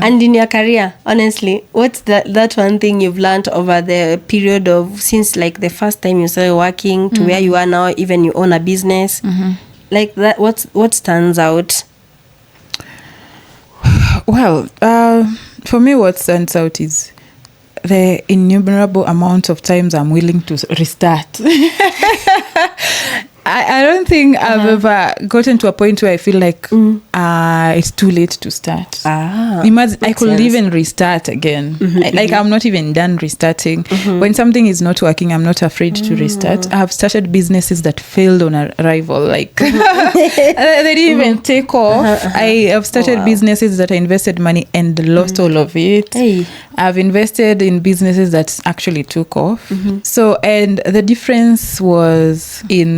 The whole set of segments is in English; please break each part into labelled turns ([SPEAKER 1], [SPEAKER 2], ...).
[SPEAKER 1] And in your career, honestly, what's that one thing you've learned over the period of since like the first time you started working to where you are now, even you own a business? Like that, what stands out?
[SPEAKER 2] Well, for me, what stands out is the innumerable amount of times I'm willing to restart. I don't think I've ever gotten to a point where I feel like it's too late to start. Imagine I could even restart again. I'm not even done restarting. When something is not working, I'm not afraid to restart. I have started businesses that failed on arrival. Like they didn't even take off. I have started businesses that I invested money and lost all of it. I've invested in businesses that actually took off. So, and the difference was in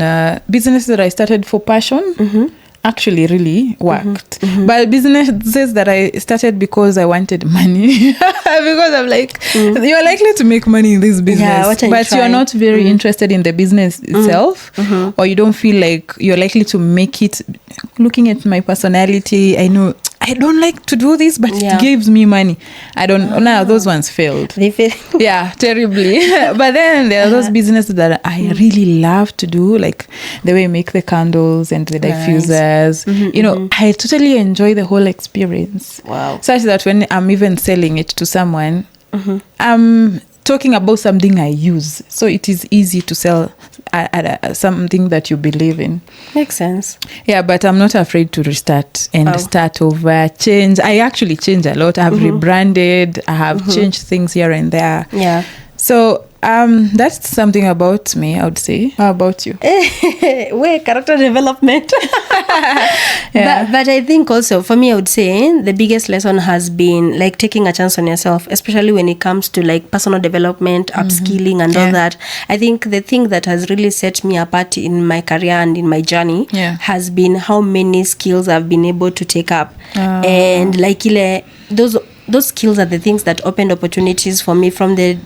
[SPEAKER 2] businesses that I started for passion actually really worked. But businesses that I started because I wanted money, because I'm like, you're likely to make money in this business, but you're not very interested in the business itself, or you don't feel like you're likely to make it. Looking at my personality, I know I don't like to do this, but it gives me money. I don't know. Those ones failed. They failed. Yeah, terribly. But then there are those businesses that I really love to do, like the way I make the candles and the diffusers. You know, I totally enjoy the whole experience. Wow. Such that when I'm even selling it to someone, I'm talking about something I use. So it is easy to sell something that you believe in.
[SPEAKER 1] Makes sense.
[SPEAKER 2] Yeah, but I'm not afraid to restart and start over, change. I actually change a lot. I have rebranded. I have changed things here and there.
[SPEAKER 1] Yeah.
[SPEAKER 2] So that's something about me, I would say. How about you?
[SPEAKER 1] Wait, character development. But I think also for me, I would say the biggest lesson has been like taking a chance on yourself, especially when it comes to like personal development, upskilling and all that. I think the thing that has really set me apart in my career and in my journey has been how many skills I've been able to take up. And like those skills are the things that opened opportunities for me from the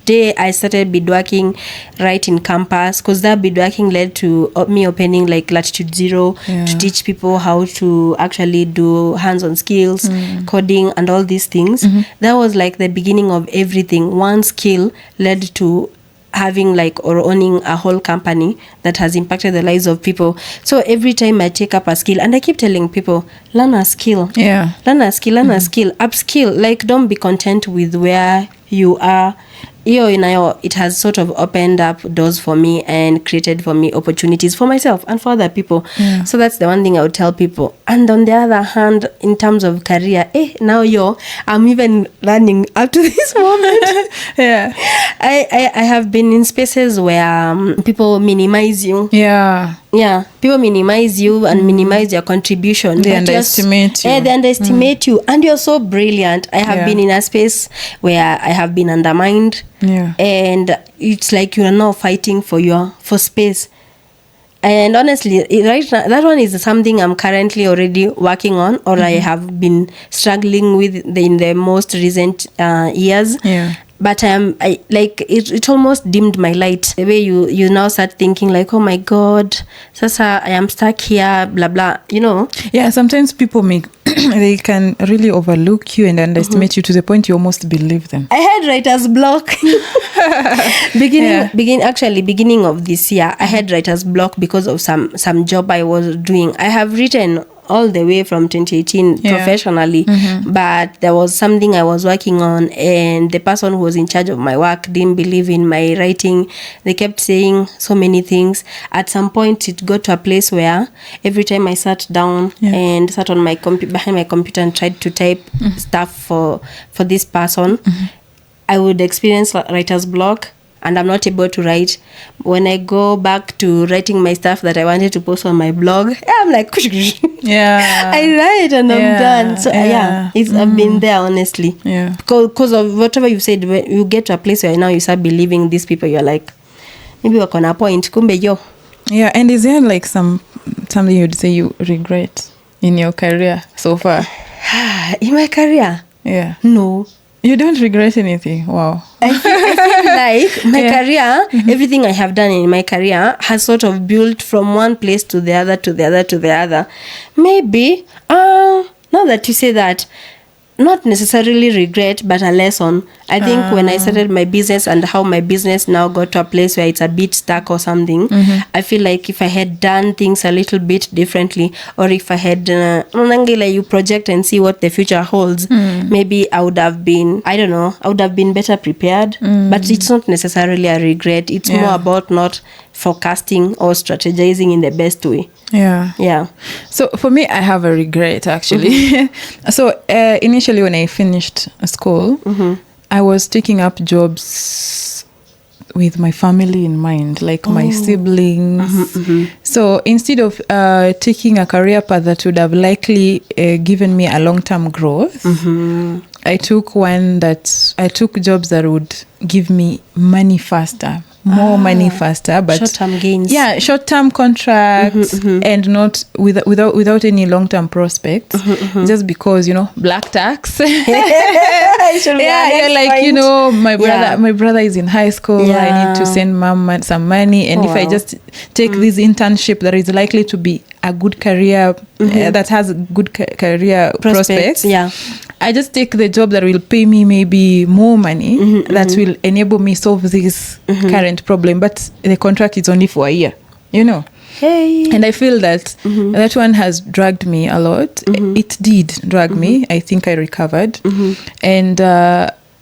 [SPEAKER 1] day I started beadworking right in campus, because that beadworking led to me opening like Latitude Zero to teach people how to actually do hands-on skills, coding and all these things. That was like the beginning of everything. One skill led to having like or owning a whole company that has impacted the lives of people. So every time I take up a skill, and I keep telling people, learn a skill. Learn a skill, upskill. Like, don't be content with where you are. It has sort of opened up doors for me and created for me opportunities for myself and for other people. So that's the one thing I would tell people. And on the other hand, in terms of career, I'm even learning up to this moment. I have been in spaces where people minimize you. People minimize you and minimize your contribution.
[SPEAKER 2] They underestimate you.
[SPEAKER 1] They underestimate you. And you're so brilliant. I have been in a space where I have been undermined. And it's like you are now fighting for space. And honestly, right now, that one is something I'm currently already working on, or I have been struggling with in the most recent years. But it almost dimmed my light. The way you now start thinking like, oh my God, Sasa, I am stuck here, blah blah.
[SPEAKER 2] Yeah, sometimes people they can really overlook you and underestimate you to the point you almost believe them.
[SPEAKER 1] I had writer's block. Beginning of this year, I had writer's block because of some job I was doing. I have written all the way from 2018 professionally, but there was something I was working on, and the person who was in charge of my work didn't believe in my writing. They kept saying so many things. At some point, it got to a place where every time I sat down and sat on behind my computer and tried to type stuff for this person, I would experience writer's block. And I'm not able to write. When I go back to writing my stuff that I wanted to post on my blog, I'm like, I write and I'm done. So I've been there, honestly. Because of whatever you said, when you get to a place where now you start believing these people, you're like, maybe we're on a point. Kumbe yo.
[SPEAKER 2] Yeah, and is there like something you'd say you regret in your career so far?
[SPEAKER 1] In my career?
[SPEAKER 2] Yeah.
[SPEAKER 1] No.
[SPEAKER 2] You don't regret anything? Wow.
[SPEAKER 1] I feel like my career, everything I have done in my career has sort of built from one place to the other, to the other, to the other. Maybe, now that you say that, not necessarily regret, but a lesson. I think when I started my business and how my business now got to a place where it's a bit stuck or something, I feel like if I had done things a little bit differently, or if I had you project and see what the future holds, maybe I would have been, I don't know, I would have been better prepared. But it's not necessarily a regret. It's more about not forecasting or strategizing in the best way. Yeah.
[SPEAKER 2] So for me, I have a regret actually. So initially when I finished school, I was taking up jobs with my family in mind, like my siblings. So instead of taking a career path that would have likely given me a long-term growth, I took jobs that would give me money faster. More money faster, but
[SPEAKER 1] short-term gains.
[SPEAKER 2] Yeah, short-term contracts and not without any long-term prospects. Just because black tax. You're like my brother is in high school. I need to send mom some money, and if I just take this internship that is likely to be a good career that has good career prospects. I just take the job that will pay me maybe more money that will enable me solve this current problem, but the contract is only for a year,
[SPEAKER 1] Hey.
[SPEAKER 2] And I feel that that one has dragged me a lot. It did drag me. I think I recovered. And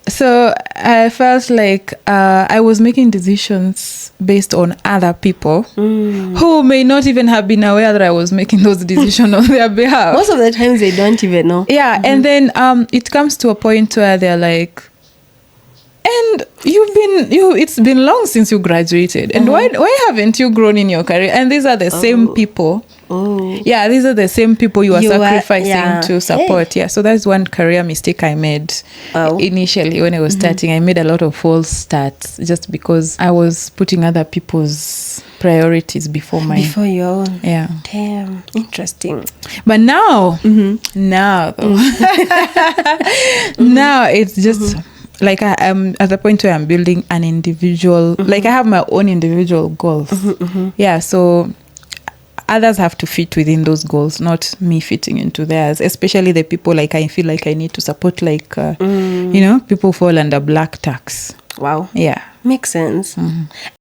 [SPEAKER 2] so I felt like I was making decisions based on other people who may not even have been aware that I was making those decisions on their behalf.
[SPEAKER 1] Most of the times they don't even know.
[SPEAKER 2] Yeah, and then it comes to a point where they're like, and it's been long since you graduated, and why haven't you grown in your career? And these are the same people. Yeah, these are the same people you are sacrificing to support. Yeah, so that's one career mistake I made initially when I was starting. I made a lot of false starts just because I was putting other people's priorities before
[SPEAKER 1] your own.
[SPEAKER 2] Yeah.
[SPEAKER 1] Damn, interesting.
[SPEAKER 2] But now though, now it's just like I'm at the point where I'm building an individual, like I have my own individual goals. Yeah, so others have to fit within those goals, not me fitting into theirs, especially the people like I feel like I need to support, like people fall under black tax.
[SPEAKER 1] Wow.
[SPEAKER 2] Yeah,
[SPEAKER 1] makes sense.